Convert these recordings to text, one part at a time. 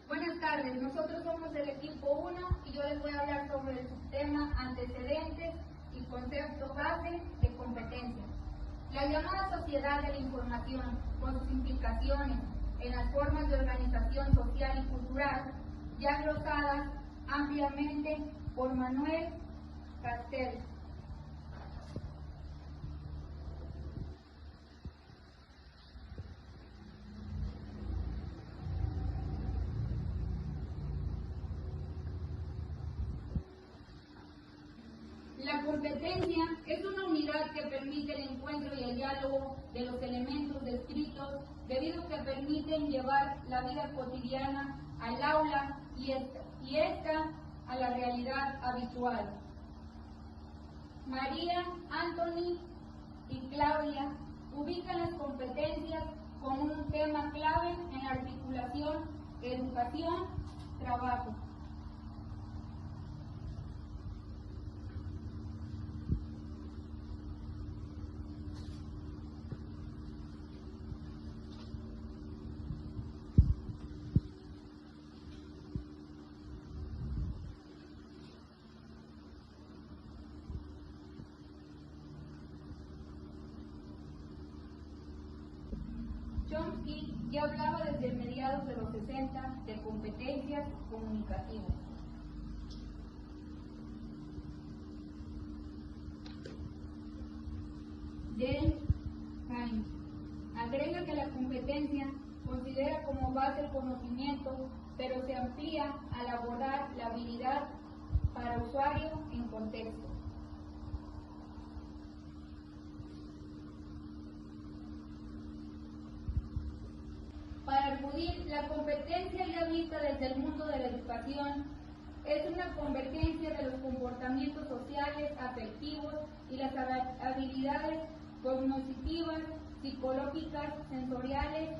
Buenas tardes, nosotros somos el equipo 1 y yo les voy a hablar sobre el subtema antecedentes y concepto base de competencia. La llamada sociedad de la información, con sus implicaciones en las formas de organización social y cultural, ya glosadas ampliamente por Manuel Castells. La competencia es una unidad que permite el encuentro y el diálogo de los elementos descritos, debido a que permiten llevar la vida cotidiana al aula y esta a la realidad habitual. María, Anthony y Claudia ubican las competencias como un tema clave en la articulación educación-trabajo. Chomsky ya hablaba desde mediados de los 60 de competencias comunicativas. James Hines agrega que la competencia considera como base el conocimiento, pero se amplía al abordar la habilidad para usuario en contexto. Para acudir, la competencia ya vista desde el mundo de la educación es una convergencia de los comportamientos sociales, afectivos y las habilidades cognitivas, psicológicas, sensoriales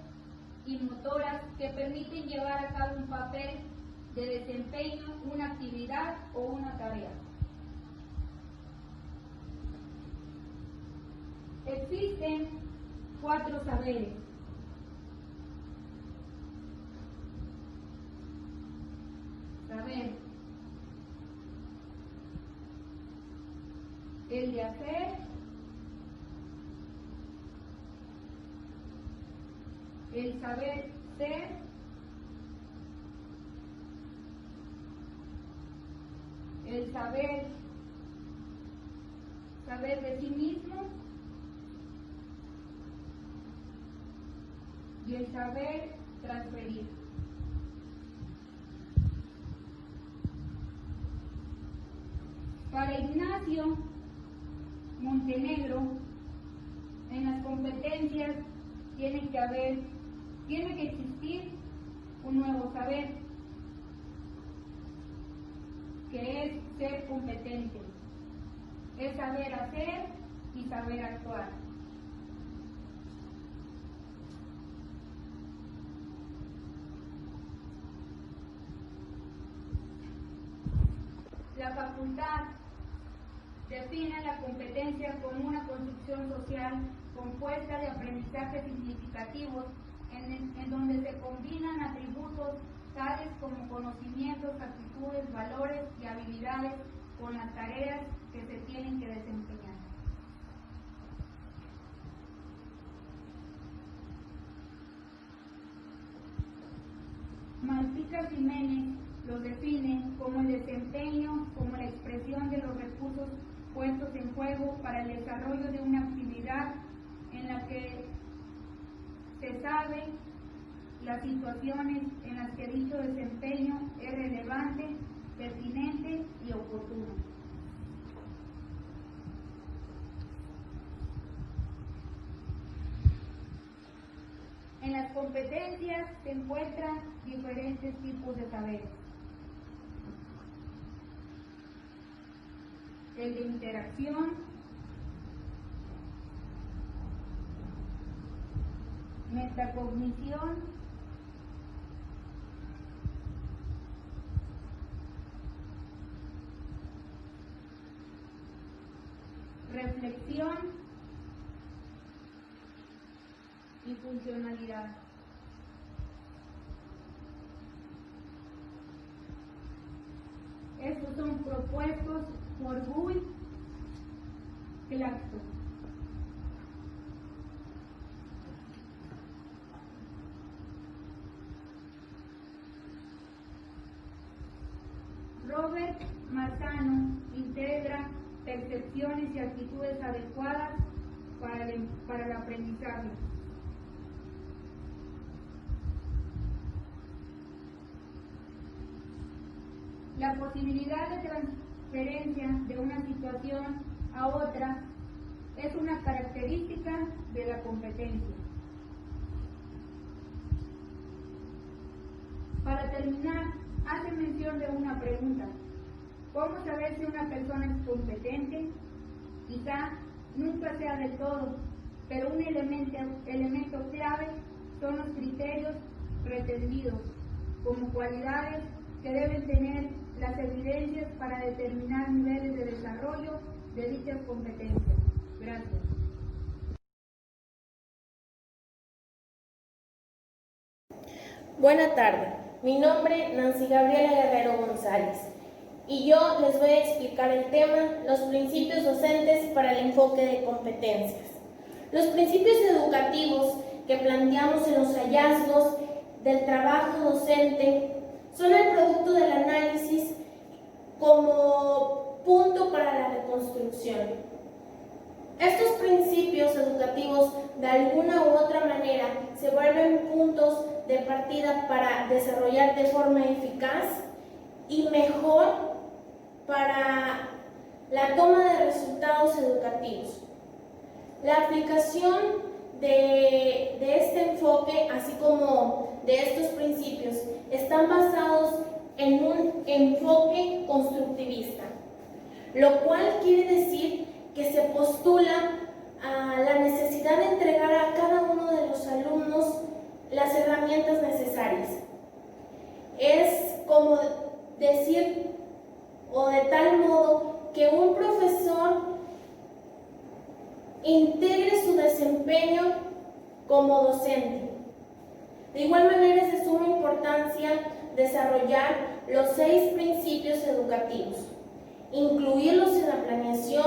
y motoras que permiten llevar a cabo un papel de desempeño, una actividad o una tarea. Existen 4 saberes. Saber: el de hacer, el saber ser, el saber de sí mismo y el saber transferir. Para Ignacio Montenegro, en las competencias tiene que existir un nuevo saber, que es ser competente, es saber hacer y saber actuar. La facultad define la competencia como una construcción social compuesta de aprendizajes significativos en donde se combinan atributos tales como conocimientos, actitudes, valores y habilidades con las tareas que se tienen que desempeñar. Malpica Jiménez lo define como el desempeño, como la expresión de los recursos puestos en juego para el desarrollo de una actividad en la que se sabe las situaciones en las que dicho desempeño es relevante, pertinente y oportuno. En las competencias se encuentran diferentes tipos de saberes. El de interacción, metacognición, reflexión y funcionalidad. Estos son propuestos por Guy Claxton. Robert Marzano integra percepciones y actitudes adecuadas para el aprendizaje. La posibilidad de transferencia de una situación a otra es una característica de la competencia. Para terminar, hace mención de una pregunta: ¿cómo saber si una persona es competente? Quizá nunca sea del todo, pero un elemento clave son los criterios pretendidos como cualidades que deben tener las evidencias para determinar niveles de desarrollo de dichas competencias. Gracias. Buena tarde, mi nombre es Nancy Gabriela Guerrero González y yo les voy a explicar el tema los principios docentes para el enfoque de competencias. Los principios educativos que planteamos en los hallazgos del trabajo docente son el producto del análisis como punto para la reconstrucción. Estos principios educativos de alguna u otra manera se vuelven puntos de partida para desarrollar de forma eficaz y mejor para la toma de resultados educativos. La aplicación de este enfoque, así como de estos principios, están basados en un enfoque constructivista, lo cual quiere decir que se postula a la necesidad de entregar a cada uno de los alumnos las herramientas necesarias. Es como decir, o de tal modo, que un profesor integre su desempeño como docente. De igual manera es de suma importancia desarrollar los 6 principios educativos, incluirlos en la planeación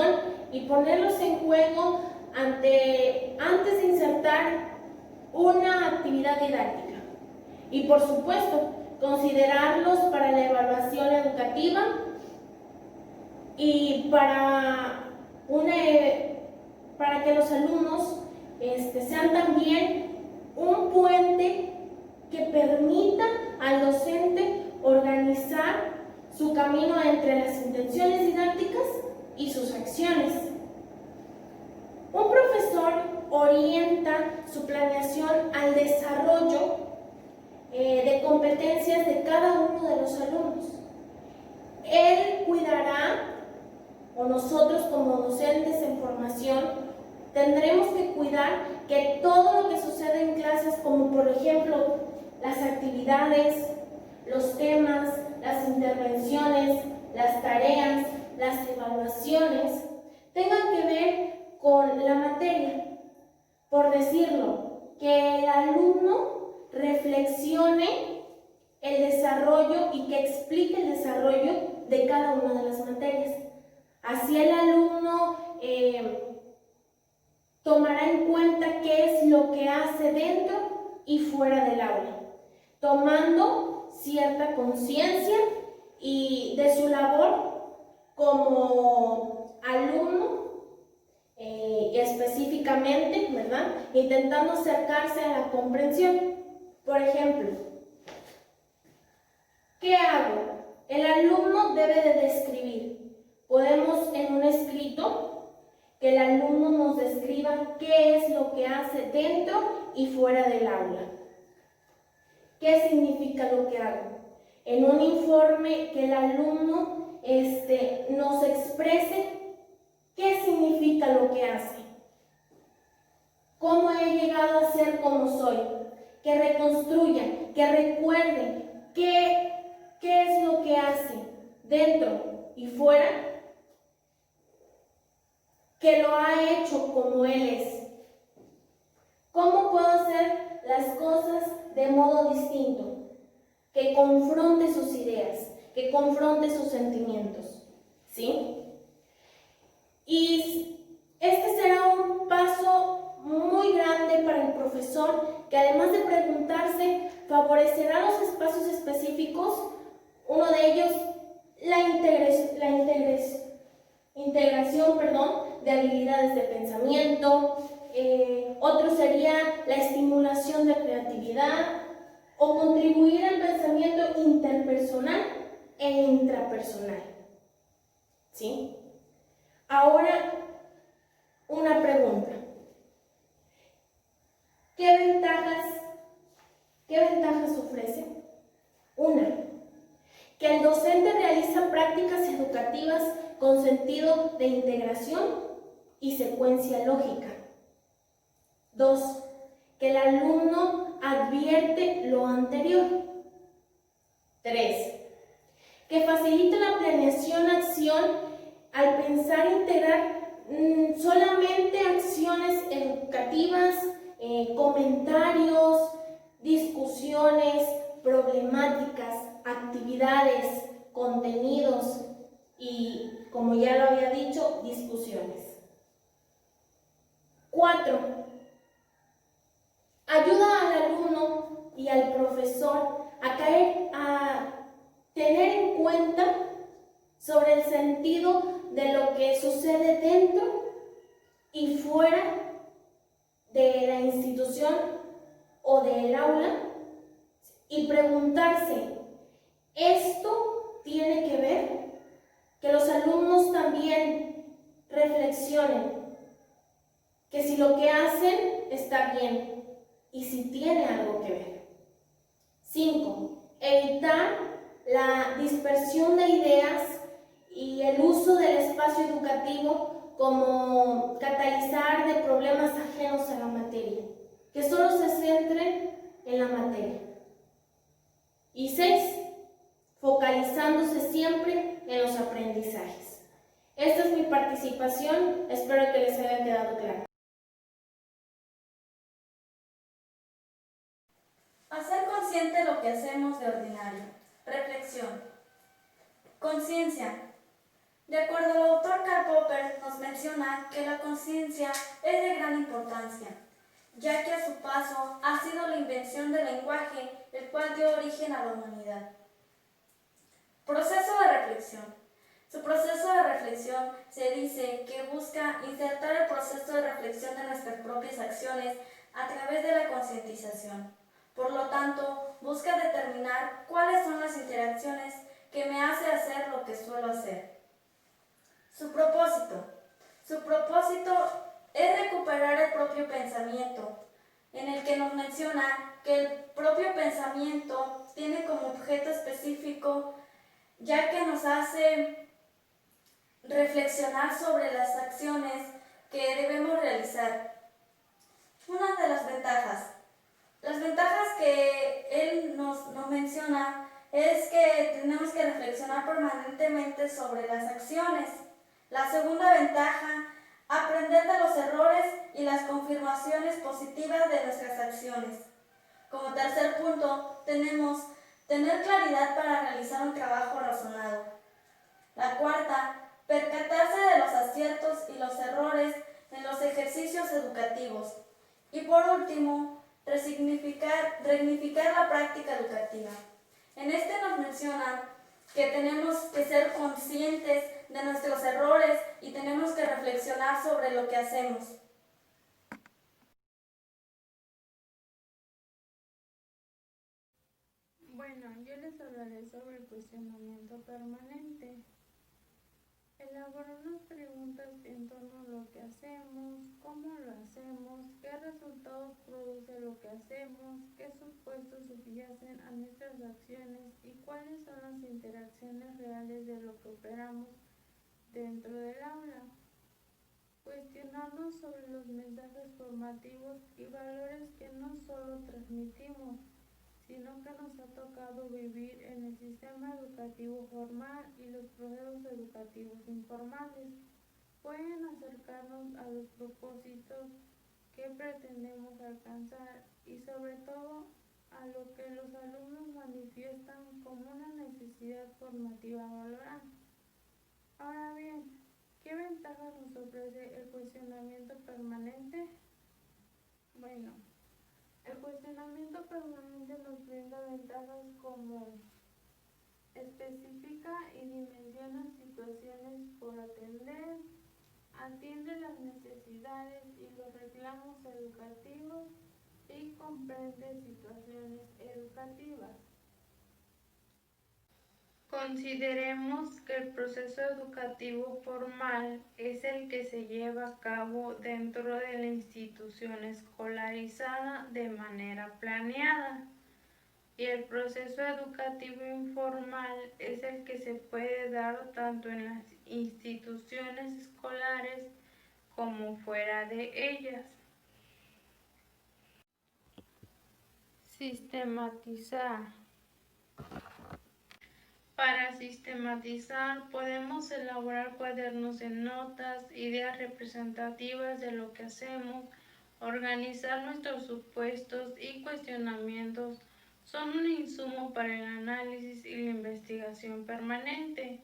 y ponerlos en juego antes de insertar una actividad didáctica. Y por supuesto, considerarlos para la evaluación educativa y para que los alumnos sean también un puente que permita al docente organizar su camino entre las intenciones didácticas y sus acciones. Un profesor orienta su planeación al desarrollo de competencias de cada uno de los alumnos. Él cuidará, o nosotros como docentes en formación, tendremos que cuidar que todo lo que sucede en clases, como por ejemplo las actividades, los temas, las intervenciones, las tareas, las evaluaciones, tengan que ver con la materia. Por decirlo, que el alumno reflexione el desarrollo y que explique el desarrollo de cada una de las materias. Así el alumno tomará en cuenta qué es lo que hace dentro y fuera del aula, tomando cierta conciencia y de su labor como alumno específicamente, ¿verdad? Intentando acercarse a la comprensión. Por ejemplo, ¿qué hago? El alumno debe de describir. Podemos en un escrito que el alumno nos describa qué es lo que hace dentro y fuera del aula. ¿Qué significa lo que hago? En un informe que el alumno nos exprese qué significa lo que hace. ¿Cómo he llegado a ser como soy? Que reconstruya, que recuerde qué es lo que hace dentro y fuera, que lo ha hecho como él es. ¿Cómo puedo hacer las cosas de modo distinto? Que confronte sus ideas, que confronte sus sentimientos, ¿sí? Y este será un paso muy grande para el profesor, que además de preguntarse, favorecerá los espacios específicos. Uno de ellos, la integración de habilidades de pensamiento. Otro sería la estimulación de creatividad o contribuir al pensamiento interpersonal e intrapersonal, ¿sí? Ahora, una pregunta. ¿Qué ventajas ofrece? Una, que el docente realiza prácticas educativas con sentido de integración y secuencia lógica. Dos, que el alumno advierte lo anterior. Tres, que facilita la planeación-acción al pensar integrar solamente acciones educativas, comentarios, discusiones, problemáticas, actividades, contenidos y, como ya lo había dicho, discusiones. 4. Ayuda al alumno y al profesor a tener en cuenta sobre el sentido de lo que sucede dentro y fuera de la institución o del aula y preguntarse, ¿esto tiene que ver? Que los alumnos también reflexionen que si lo que hacen está bien y si tiene algo que ver. 5. Evitar la dispersión de ideas y el uso del espacio educativo como catalizar de problemas ajenos a la materia, que solo se centren en la materia. Y 6. Focalizándose siempre en los aprendizajes. Esta es mi participación, espero que les haya quedado claro. Hacer consciente lo que hacemos de ordinario. Reflexión. Conciencia. De acuerdo al autor Karl Popper, nos menciona que la conciencia es de gran importancia, ya que a su paso ha sido la invención del lenguaje, el cual dio origen a la humanidad. Proceso de reflexión. Su proceso de reflexión se dice que busca insertar el proceso de reflexión de nuestras propias acciones a través de la concientización. Por lo tanto, busca determinar cuáles son las interacciones que me hace hacer lo que suelo hacer. Su propósito. Su propósito es recuperar el propio pensamiento, en el que nos menciona que el propio pensamiento tiene como objeto específico, ya que nos hace reflexionar sobre las acciones que debemos realizar. Una de las ventajas. Las ventajas que él nos menciona es que tenemos que reflexionar permanentemente sobre las acciones. La segunda ventaja, aprender de los errores y las confirmaciones positivas de nuestras acciones. Como tercer punto, tenemos tener claridad para realizar un trabajo razonado. La cuarta, percatarse de los aciertos y los errores en los ejercicios educativos. Y por último, resignificar la práctica educativa. En este nos menciona que tenemos que ser conscientes de nuestros errores y tenemos que reflexionar sobre lo que hacemos. Bueno, yo les hablaré sobre el cuestionamiento permanente. Elaborarnos preguntas en torno a lo que hacemos, cómo lo hacemos, qué resultados produce lo que hacemos, qué supuestos subyacen a nuestras acciones y cuáles son las interacciones reales de lo que operamos dentro del aula. Cuestionarnos sobre los mensajes formativos y valores que no solo transmitimos, sino que nos ha tocado vivir en el sistema educativo formal y los procesos educativos informales. Pueden acercarnos a los propósitos que pretendemos alcanzar y sobre todo a lo que los alumnos manifiestan como una necesidad formativa a valorar. Ahora bien, ¿qué ventajas nos ofrece el cuestionamiento permanente? Bueno, el cuestionamiento permanente nos brinda ventajas como especifica y dimensiona situaciones por atender, atiende las necesidades y los reclamos educativos y comprende situaciones educativas. Consideremos que el proceso educativo formal es el que se lleva a cabo dentro de la institución escolarizada de manera planeada, y el proceso educativo informal es el que se puede dar tanto en las instituciones escolares como fuera de ellas. Sistematizar. Para sistematizar, podemos elaborar cuadernos de notas, ideas representativas de lo que hacemos, organizar nuestros supuestos y cuestionamientos. Son un insumo para el análisis y la investigación permanente.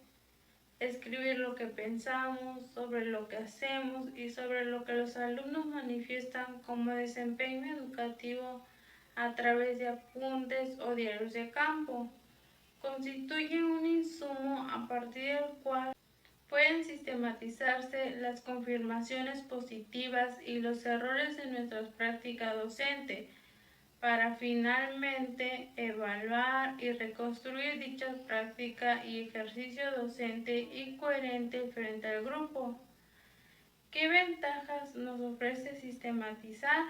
Escribir lo que pensamos, sobre lo que hacemos y sobre lo que los alumnos manifiestan como desempeño educativo a través de apuntes o diarios de campo. Constituye un insumo a partir del cual pueden sistematizarse las confirmaciones positivas y los errores de nuestra práctica docente, para finalmente evaluar y reconstruir dicha práctica y ejercicio docente y coherente frente al grupo. ¿Qué ventajas nos ofrece sistematizar?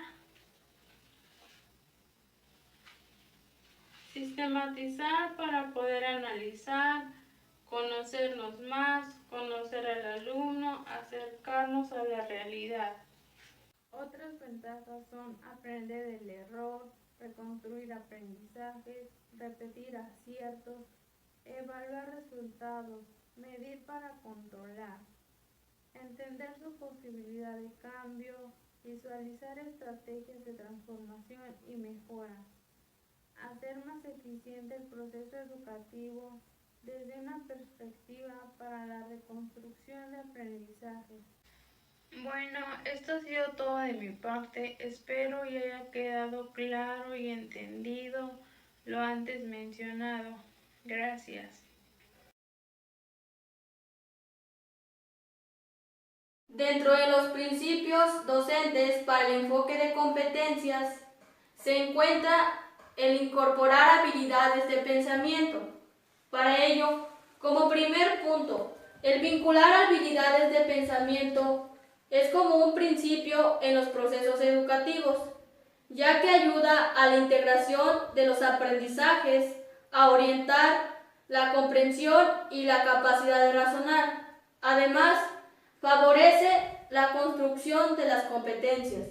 Sistematizar para poder analizar, conocernos más, conocer al alumno, acercarnos a la realidad. Otras ventajas son aprender del error, reconstruir aprendizajes, repetir aciertos, evaluar resultados, medir para controlar, entender su posibilidad de cambio, visualizar estrategias de transformación y mejora, hacer más eficiente el proceso educativo desde una perspectiva para la reconstrucción de aprendizajes. Bueno, esto ha sido todo de mi parte. Espero y haya quedado claro y entendido lo antes mencionado. Gracias. Dentro de los principios docentes para el enfoque de competencias se encuentra el incorporar habilidades de pensamiento. Para ello, como primer punto, el vincular habilidades de pensamiento es como un principio en los procesos educativos, ya que ayuda a la integración de los aprendizajes, a orientar la comprensión y la capacidad de razonar. Además, favorece la construcción de las competencias.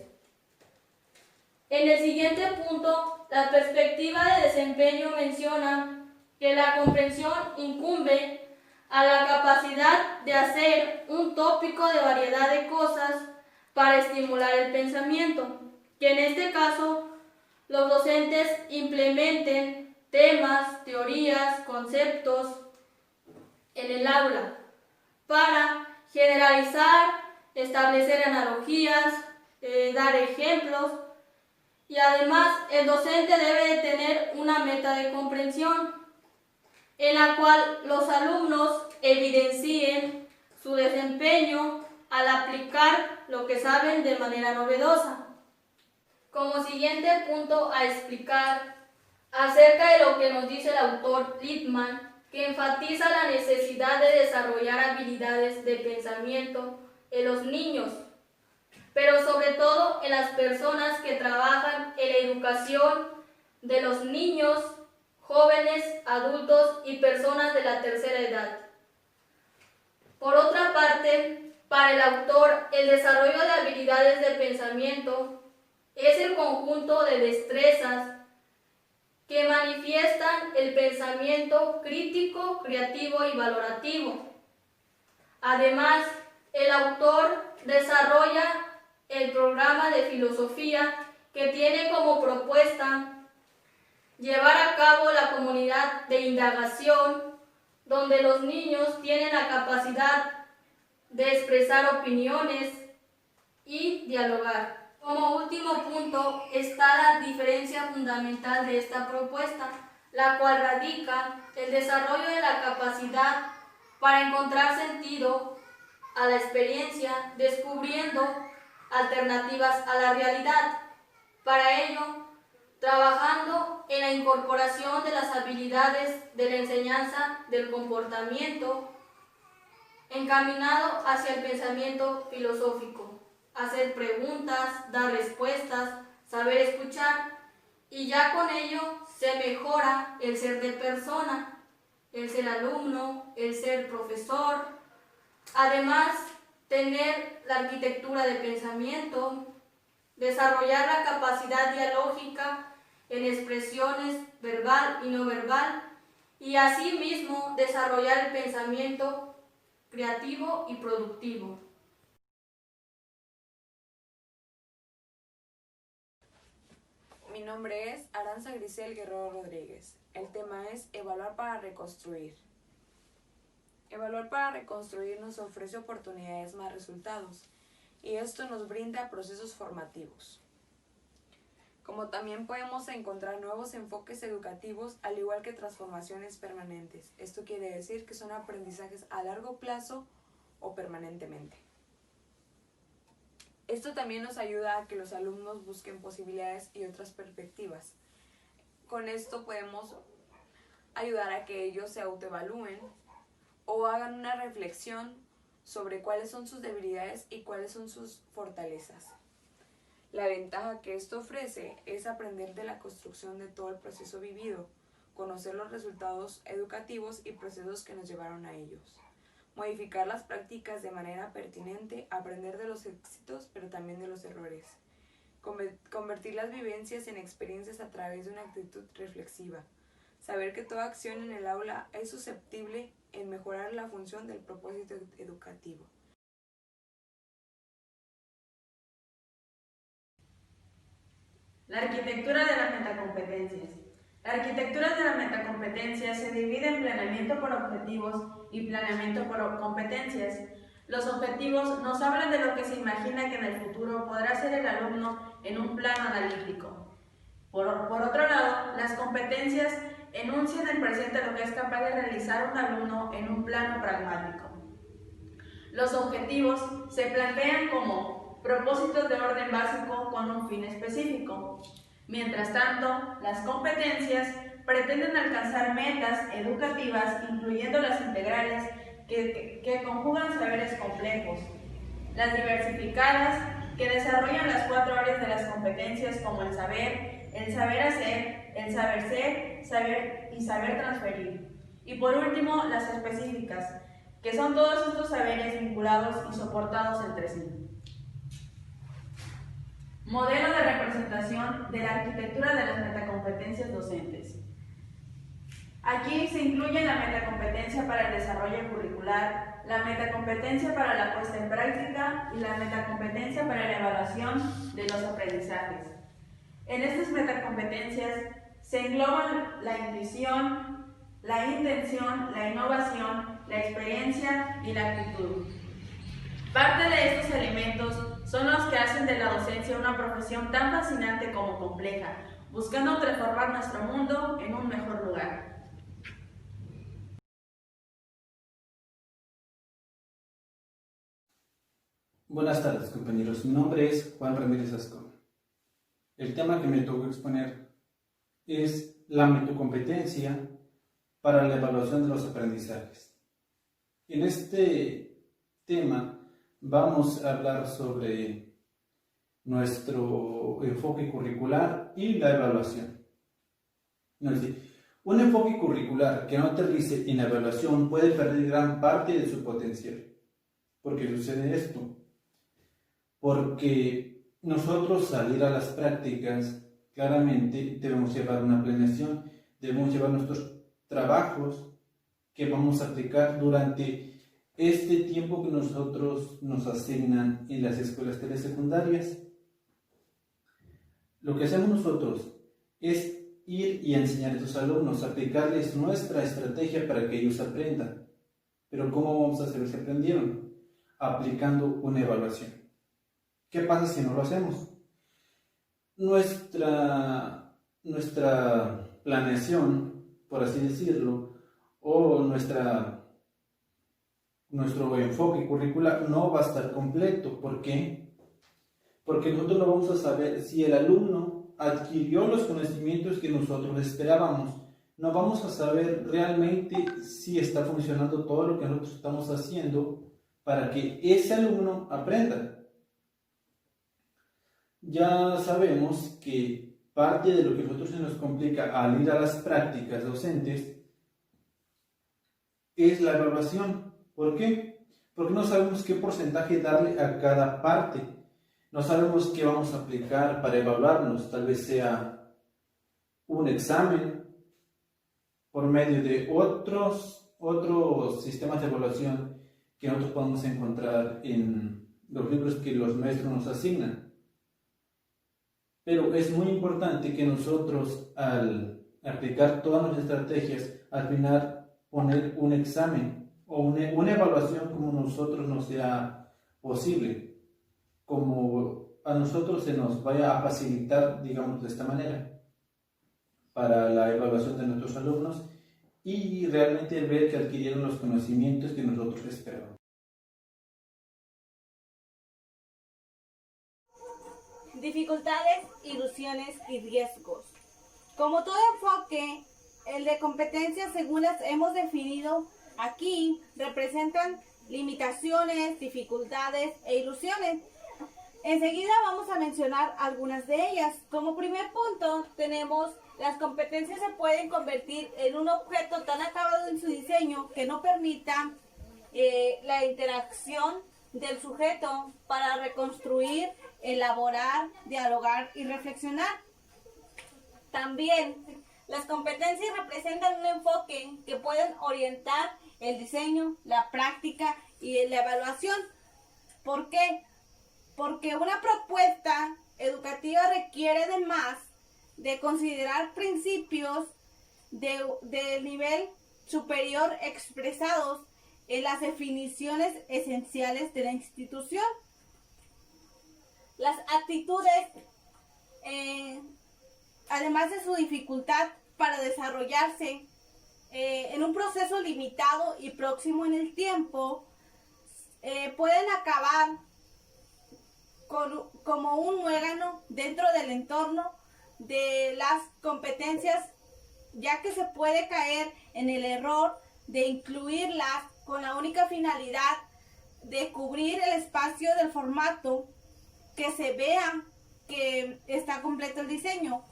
En el siguiente punto, la perspectiva de desempeño menciona que la comprensión incumbe a la capacidad de hacer un tópico de variedad de cosas para estimular el pensamiento, que en este caso los docentes implementen temas, teorías, conceptos en el aula para generalizar, establecer analogías, dar ejemplos, y además el docente debe de tener una meta de comprensión en la cual los alumnos evidencien su desempeño al aplicar lo que saben de manera novedosa. Como siguiente punto a explicar acerca de lo que nos dice el autor Lippmann, que enfatiza la necesidad de desarrollar habilidades de pensamiento en los niños, pero sobre todo en las personas que trabajan en la educación de los niños, jóvenes, adultos y personas de la tercera edad. Por otra parte, para el autor, el desarrollo de habilidades de pensamiento es el conjunto de destrezas que manifiestan el pensamiento crítico, creativo y valorativo. Además, el autor desarrolla el programa de filosofía que tiene como propuesta llevar a cabo la comunidad de indagación, donde los niños tienen la capacidad de expresar opiniones y dialogar. Como último punto está la diferencia fundamental de esta propuesta, la cual radica el desarrollo de la capacidad para encontrar sentido a la experiencia, descubriendo alternativas a la realidad. Para ello, trabajando en la incorporación de las habilidades de la enseñanza del comportamiento, encaminado hacia el pensamiento filosófico, hacer preguntas, dar respuestas, saber escuchar, y ya con ello se mejora el ser de persona, el ser alumno, el ser profesor. Además, tener la arquitectura de pensamiento, desarrollar la capacidad dialógica en expresiones verbal y no verbal, y asimismo desarrollar el pensamiento creativo y productivo. Mi nombre es Aranza Grisel Guerrero Rodríguez. El tema es evaluar para reconstruir. Evaluar para reconstruir nos ofrece oportunidades más resultados, y esto nos brinda procesos formativos. Como también podemos encontrar nuevos enfoques educativos, al igual que transformaciones permanentes. Esto quiere decir que son aprendizajes a largo plazo o permanentemente. Esto también nos ayuda a que los alumnos busquen posibilidades y otras perspectivas. Con esto podemos ayudar a que ellos se autoevalúen o hagan una reflexión sobre cuáles son sus debilidades y cuáles son sus fortalezas. La ventaja que esto ofrece es aprender de la construcción de todo el proceso vivido, conocer los resultados educativos y procesos que nos llevaron a ellos, modificar las prácticas de manera pertinente, aprender de los éxitos pero también de los errores, convertir las vivencias en experiencias a través de una actitud reflexiva, saber que toda acción en el aula es susceptible en mejorar la función del propósito educativo. La arquitectura de las metacompetencias. La arquitectura de las metacompetencias se divide en planeamiento por objetivos y planeamiento por competencias. Los objetivos nos hablan de lo que se imagina que en el futuro podrá ser el alumno en un plano analítico. Por otro lado, las competencias enuncian el presente lo que es capaz de realizar un alumno en un plano pragmático. Los objetivos se plantean como propósitos de orden básico con un fin específico. Mientras tanto, las competencias pretenden alcanzar metas educativas, incluyendo las integrales, que conjugan saberes complejos, las diversificadas, que desarrollan las 4 áreas de las competencias como el saber hacer, el saber ser, saber y saber transferir. Y por último, las específicas, que son todos estos saberes vinculados y soportados entre sí. Modelo de representación de la arquitectura de las metacompetencias docentes. Aquí se incluye la metacompetencia para el desarrollo curricular, la metacompetencia para la puesta en práctica y la metacompetencia para la evaluación de los aprendizajes. En estas metacompetencias se engloban la intuición, la intención, la innovación, la experiencia y la actitud. Parte de estos elementos son los que hacen de la docencia una profesión tan fascinante como compleja, buscando transformar nuestro mundo en un mejor lugar. Buenas tardes, compañeros. Mi nombre es Juan Ramírez Ascón. El tema que me tocó exponer es la metacompetencia para la evaluación de los aprendizajes. En este tema vamos a hablar sobre nuestro enfoque curricular y la evaluación. Es decir, un enfoque curricular que no aterrice en la evaluación puede perder gran parte de su potencial. ¿Por qué sucede esto? Porque nosotros al ir a las prácticas, claramente debemos llevar una planeación, debemos llevar nuestros trabajos que vamos a aplicar durante este tiempo que nosotros nos asignan en las escuelas telesecundarias. Lo que hacemos nosotros es ir y enseñar a tus alumnos, aplicarles nuestra estrategia para que ellos aprendan. Pero ¿cómo vamos a hacer si aprendieron? Aplicando una evaluación. ¿Qué pasa si no lo hacemos? Nuestra planeación, por así decirlo, o nuestro enfoque curricular no va a estar completo. ¿Por qué? Porque nosotros no vamos a saber si el alumno adquirió los conocimientos que nosotros esperábamos. No vamos a saber realmente si está funcionando todo lo que nosotros estamos haciendo para que ese alumno aprenda. Ya sabemos que parte de lo que a nosotros se nos complica al ir a las prácticas docentes es la evaluación. ¿Por qué? Porque no sabemos qué porcentaje darle a cada parte. No sabemos qué vamos a aplicar para evaluarnos. Tal vez sea un examen por medio de otros sistemas de evaluación que nosotros podemos encontrar en los libros que los maestros nos asignan. Pero es muy importante que nosotros, al aplicar todas nuestras estrategias, al final poner un examen o una evaluación como a nosotros nos sea posible, como a nosotros se nos vaya a facilitar, digamos, de esta manera, para la evaluación de nuestros alumnos y realmente ver que adquirieron los conocimientos que nosotros esperábamos. Dificultades, ilusiones y riesgos. Como todo enfoque, el de competencias, según las hemos definido aquí, representan limitaciones, dificultades e ilusiones. Enseguida vamos a mencionar algunas de ellas. Como primer punto, tenemos las competencias se pueden convertir en un objeto tan acabado en su diseño que no permita la interacción del sujeto para reconstruir, elaborar, dialogar y reflexionar. También, las competencias representan un enfoque que pueden orientar el diseño, la práctica y la evaluación. ¿Por qué? Porque una propuesta educativa requiere además de considerar principios del nivel superior expresados en las definiciones esenciales de la institución. Las actitudes, además de su dificultad para desarrollarse en un proceso limitado y próximo en el tiempo, pueden acabar como un muégano dentro del entorno de las competencias, ya que se puede caer en el error de incluirlas con la única finalidad de cubrir el espacio del formato, que se vea que está completo el diseño,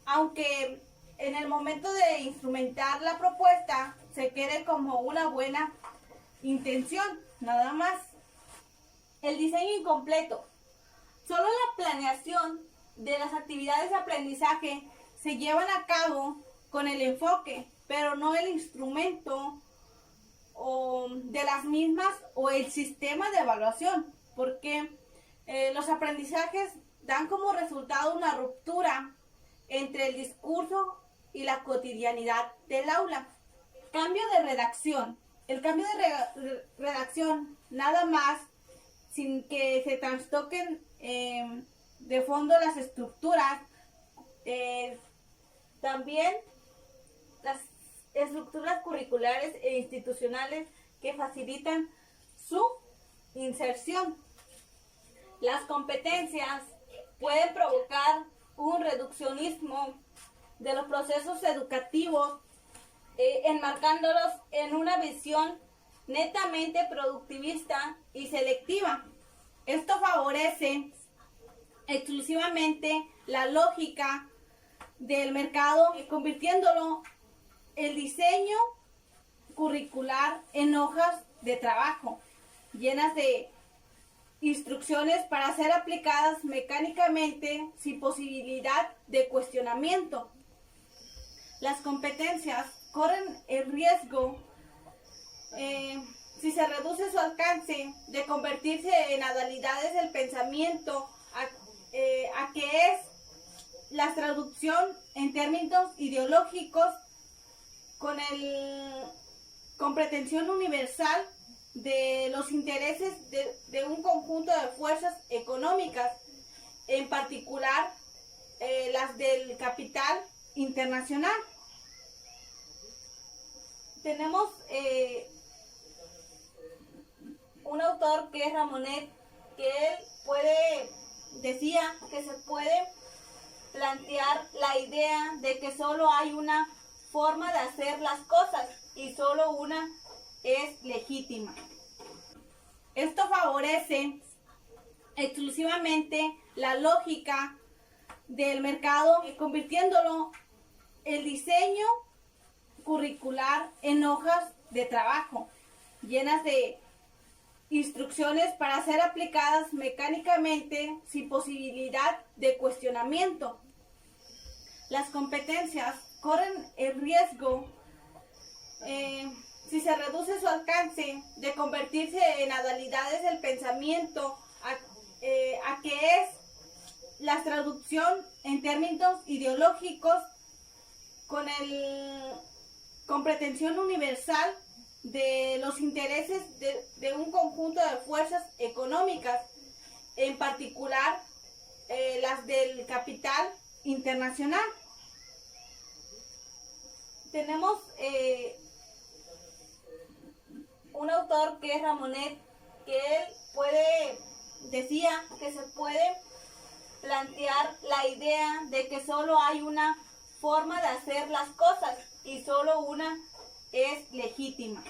aunque en el momento de instrumentar la propuesta se quede como una buena intención, nada más. El diseño incompleto. Solo la planeación de las actividades de aprendizaje se llevan a cabo con el enfoque, pero no el instrumento de las mismas o el sistema de evaluación, porque los aprendizajes dan como resultado una ruptura entre el discurso y la cotidianidad del aula. Cambio de redacción. El cambio de redacción, nada más, sin que se trastoquen de fondo las estructuras, también las estructuras curriculares e institucionales que facilitan su inserción. Las competencias pueden provocar un reduccionismo de los procesos educativos, enmarcándolos en una visión netamente productivista y selectiva. Esto favorece exclusivamente la lógica del mercado, convirtiéndolo el diseño curricular en hojas de trabajo llenas de instrucciones para ser aplicadas mecánicamente sin posibilidad de cuestionamiento. Las competencias corren el riesgo, si se reduce su alcance, de convertirse en modalidades del pensamiento, a que es la traducción en términos ideológicos con pretensión universal de los intereses de un conjunto de fuerzas económicas, en particular las del capital internacional. Tenemos un autor que es Ramonet, que él decía que se puede plantear la idea de que solo hay una forma de hacer las cosas y solo una es legítima. Esto favorece exclusivamente la lógica del mercado, convirtiéndolo el diseño curricular en hojas de trabajo llenas de instrucciones para ser aplicadas mecánicamente sin posibilidad de cuestionamiento. Las competencias corren el riesgo, si se reduce su alcance, de convertirse en modalidades del pensamiento, a que es la traducción en términos ideológicos con pretensión universal de los intereses de un conjunto de fuerzas económicas, en particular las del capital internacional. Tenemos un autor que es Ramonet, que él decía que se puede plantear la idea de que solo hay una forma de hacer las cosas y solo una es legítima.